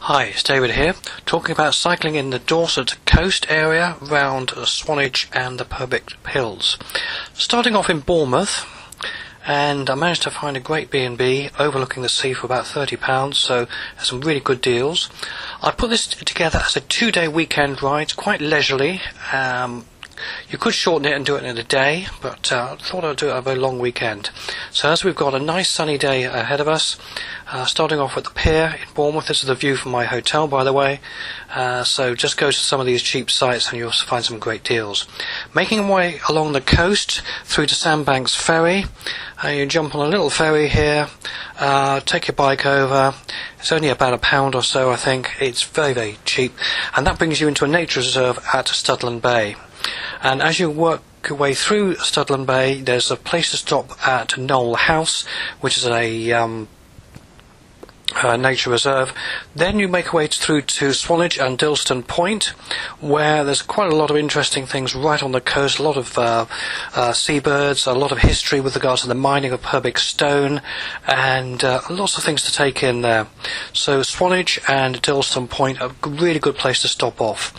Hi, it's David here, talking about cycling in the Dorset coast area around Swanage and the Purbec Hills. Starting off in Bournemouth, and I managed to find a great B&B overlooking the sea for about £30, so there's some really good deals. I put this together as a 2-day weekend ride, quite leisurely. You could shorten it and do it in a day, but I thought I'd do it over a long weekend. So as we've got a nice sunny day ahead of us, starting off at the pier in Bournemouth. This is the view from my hotel, by the way. So just go to some of these cheap sites and you'll find some great deals. Making our way along the coast through to Sandbanks Ferry. You jump on a little ferry here, take your bike over. It's only about £1 or so, I think. It's very, very cheap. And that brings you into a nature reserve at Studland Bay. And as you work your way through Studland Bay, there's a place to stop at Knoll House, which is a nature reserve. Then you make your way through to Swanage and Dilston Point, where there's quite a lot of interesting things right on the coast, a lot of seabirds, a lot of history with regards to the mining of Purbec stone, and lots of things to take in there. So Swanage and Dilston Point are a really good place to stop off.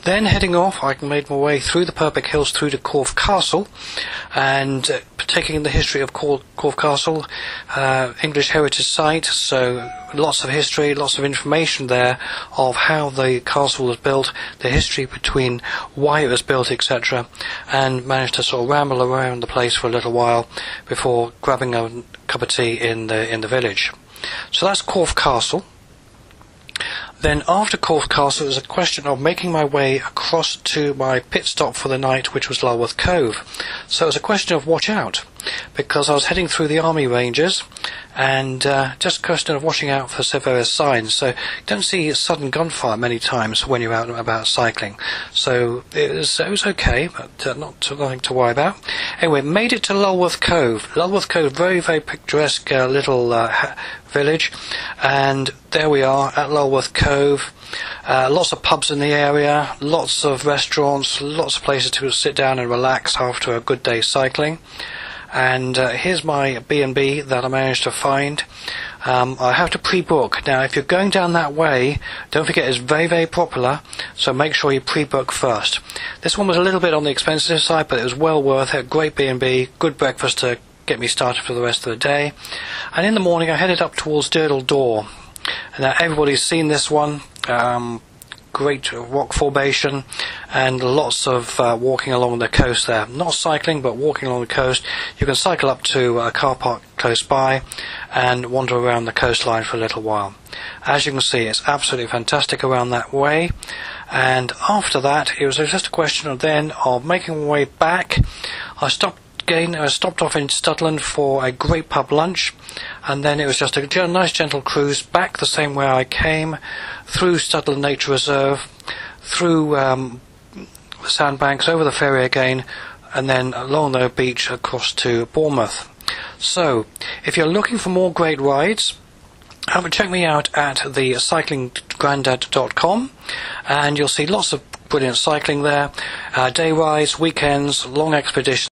Then heading off, I made my way through the Purbec Hills through to Corfe Castle, and taking in the history of Corfe Castle, English heritage site, so lots of history, lots of information there of how the castle was built, the history between why it was built, etc., and managed to sort of ramble around the place for a little while before grabbing a cup of tea in the village. So that's Corfe Castle. Then after Corfe Castle, it was a question of making my way across to my pit stop for the night, which was Lulworthcove. So it was a question of watch out, because I was heading through the army ranges, and just a question of watching out for various signs. So you don't see sudden gunfire many times when you're out and about cycling. So it was okay, but nothing to worry about. Anyway, made it to Lulworthcove. Lulworthcove, very, very picturesque little village, and there we are at Lulworthcove. Lots of pubs in the area, lots of restaurants, lots of places to sit down and relax after a good day's cycling. And here's my B&B that I managed to find. I have to pre-book. Now, if you're going down that way, don't forget it's very, very popular, so make sure you pre-book first. This one was a little bit on the expensive side, but it was well worth it. Great B&B, good breakfast to get me started for the rest of the day. And in the morning, I headed up towards Durdle Door. Now, everybody's seen this one. Great rock formation, and lots of walking along the coast there. Not cycling, but walking along the coast. You can cycle up to a car park close by and wander around the coastline for a little while. As you can see, it's absolutely fantastic around that way. And after that, it was just a question of making my way back. I stopped off in Studland for a great pub lunch, and then it was just a nice gentle cruise back the same way I came, through Studland Nature Reserve, through the sandbanks, over the ferry again, and then along the beach across to Bournemouth. So, if you're looking for more great rides, check me out at the cyclinggrandad.com, and you'll see lots of brilliant cycling there, day rides, weekends, long expeditions.